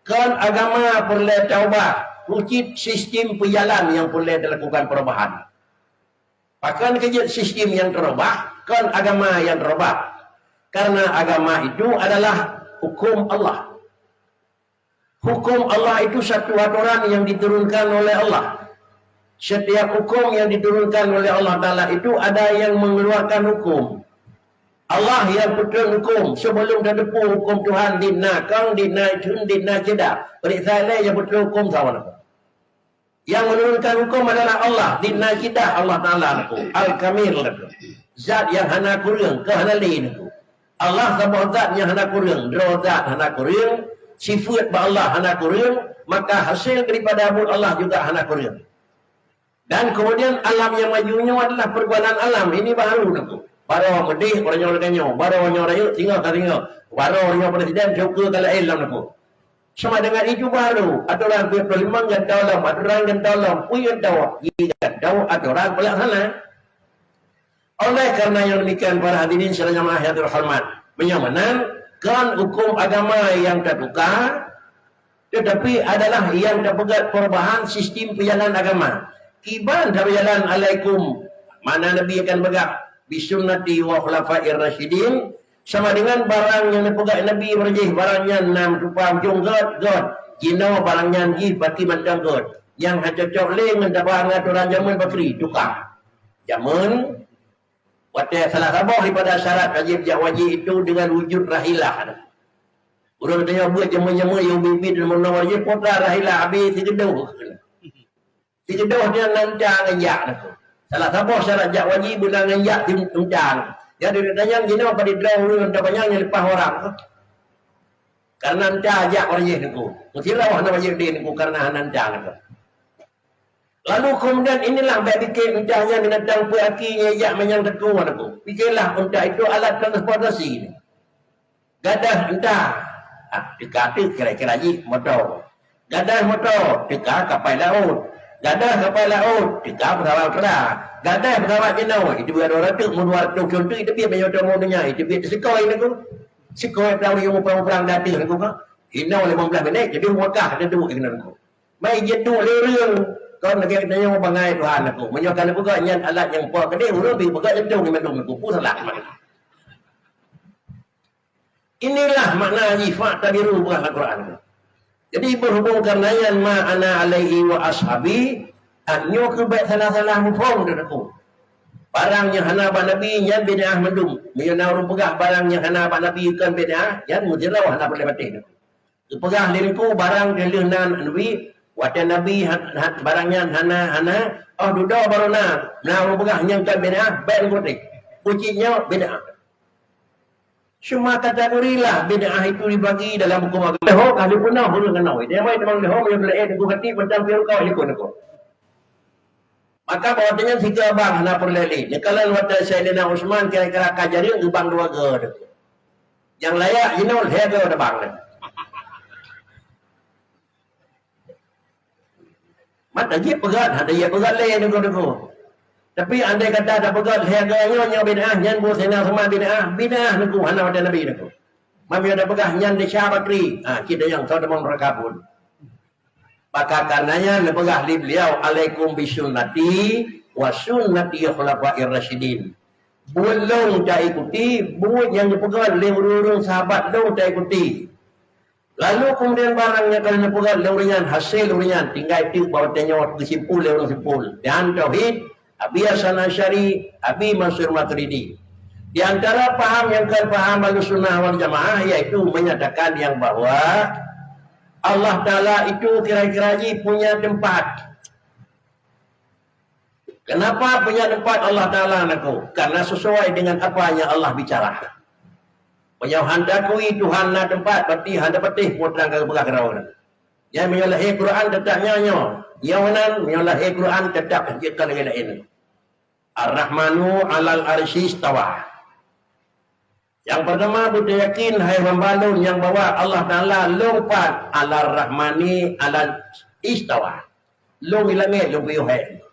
Kan agama perlu taubat. Wujud sistem berjalan yang boleh dilakukan perubahan. Bahkan kerja sistem yang terubah, kan agama yang terubah. Karena agama itu adalah hukum Allah. Hukum Allah itu satu aturan yang diturunkan oleh Allah. Setiap hukum yang diturunkan oleh Allah Ta'ala itu ada yang mengeluarkan hukum. Allah yang putus hukum sebelum terdepu hukum Tuhan dina kang dina jun dina jeda. Periksa yang putus hukum sama. Yang menurunkan hukum adalah Allah. Dina kita Allah Ta'ala. Al-Kamil. Zat yang hana kurang. Kehanali. Allah sama zat yang hana kurang. Dua zat hana kurang. Sifat Allah hana kurang. Maka hasil daripada abud Allah juga hana kurang. Dan kemudian alam yang majunya adalah perbuatan alam. Ini baru. Baru orang medih. Orang orang kanyo. Baru orang raya. Tinggal tak tinggal. Baru orang presiden. Cukup kalau ilmu. Sama dengan itu baru aturan berpelimang dan dalam aturan dan dalam punya tahu dan tahu aturan pelaksana. Oleh karena yang demikian para hadirin sekalian yang terhormat, menyamanan kan hukum agama yang terbuka, tetapi adalah yang terpegat perubahan sistem perjalanan agama. Kiban berjalan alaikum mana Nabi akan pegang bisunnati wa khulafair rasyidin. Sama dengan barang yang dipegang Nabi berjih, barangnya 6 rupa jung god, jino barangnya jih, bati mantang god. Yang cocok leng, mendapat aturan jamun bakri, tukar. Jamun, waktu salah sabah daripada syarat wajib itu dengan wujud rahilah. Orang tanya buat jamun-jamun yang bibit dan menawar wajib, potra rahilah, habis tigeduh. Tigeduh dia nancang ngenyak. Salah sabah syarat wajib, bulan ngenyak, nancang. Ya dia tanya gini apa di dahulu untuk banyaknya lepas orang. Karena anda ajak orang itu. Mesti lah nak wajib dia itu karena anda itu. Lalu kemudian inilah baik fikir entahnya binatang puaki ajak menyang teku aku. Fikirlah entah itu alat transportasi. Gadah entah. Dekat kira-kira lagi motor. Gadah motor dekat kapal laut. Gadah kapal laut dekat pesawat keras. Gadah pesawat jenau itu biar orang tu menduar contoh itu biar banyak orang dunia itu biar sekoi itu sekoi tahu yang perang datang aku kan hinau 15 minit jadi wakah ada dua kena aku mai je dua lereng kau nak kata yang bangai Tuhan aku menyokan aku kan nyan alat yang puak dia urang bi pegat jauh ni madung aku pun salah inilah makna sifat tabiru bukan Al-Quran. Jadi berhubung karena yang ma'ana alaihi wa ashabi anyo ke baik salah-salah mufong dadaku. Barang yang hana ba Nabi yang bid'ah mendung. Menyana orang pegah barang yang hana ba Nabi kan bid'ah yang mudirau hana boleh batih. Pegah liriku barang dilihanan Nabi waktu Nabi barangnya hana oh duda baru na orang pegah yang kan bid'ah baik batih. Pucinya bid'ah. Semua kategorilah bid'ah itu dibagi dalam hukum agama. Leho kali punah hulu kenau. Dia mai temang leho yang boleh aku hati macam piru kau ikut aku. Maka bahwasanya tiga bang na perleli. Kalau waktu Sayyidina Utsman kira-kira kajari ubang dua ged. Yang layak jinol he ke ada bang. Mata dia pegat, ada dia pegat le deku. Tapi andai kata ada pegat harganya bid'ah nyan bu sena sama bid'ah niku hana ada Nabi niku. Mami ada pegat nyan di syabakri. Kita yang tahu demang mereka pun. Maka karenanya nepegah li beliau alaikum bisunnati wa sunnati khulafa'ir rasyidin. Belum tak ikuti, buat yang dipegat oleh urung sahabat dong tak ikuti. Lalu kemudian barangnya kalau dipegat leuringan hasil leuringan tinggal itu bawa tanya kesimpul leurung simpul. Dan tauhid Abi Hasan Asy'ari, Abi Mansur Maturidi. Di antara paham yang paham Ahlussunnah wal Jamaah yaitu menyatakan yang bahwa Allah Ta'ala itu kira-kira punya tempat. Kenapa punya tempat Allah Ta'ala naku? Karena sesuai dengan apa yang Allah bicara. Punya handakui Tuhan na tempat, berarti handa petih putrang ke begah kerawanan. Yang menyalahi Quran tetap nyanyo. Yawanan menyalahi Quran tetap hajikan dengan ini. Ar-Rahmanu alal arsy istawa. Yang pertama kita yakin hai membalun yang bahwa Allah Ta'ala lompat alal rahmani alal istawa. Long ilangnya long piyuh hai.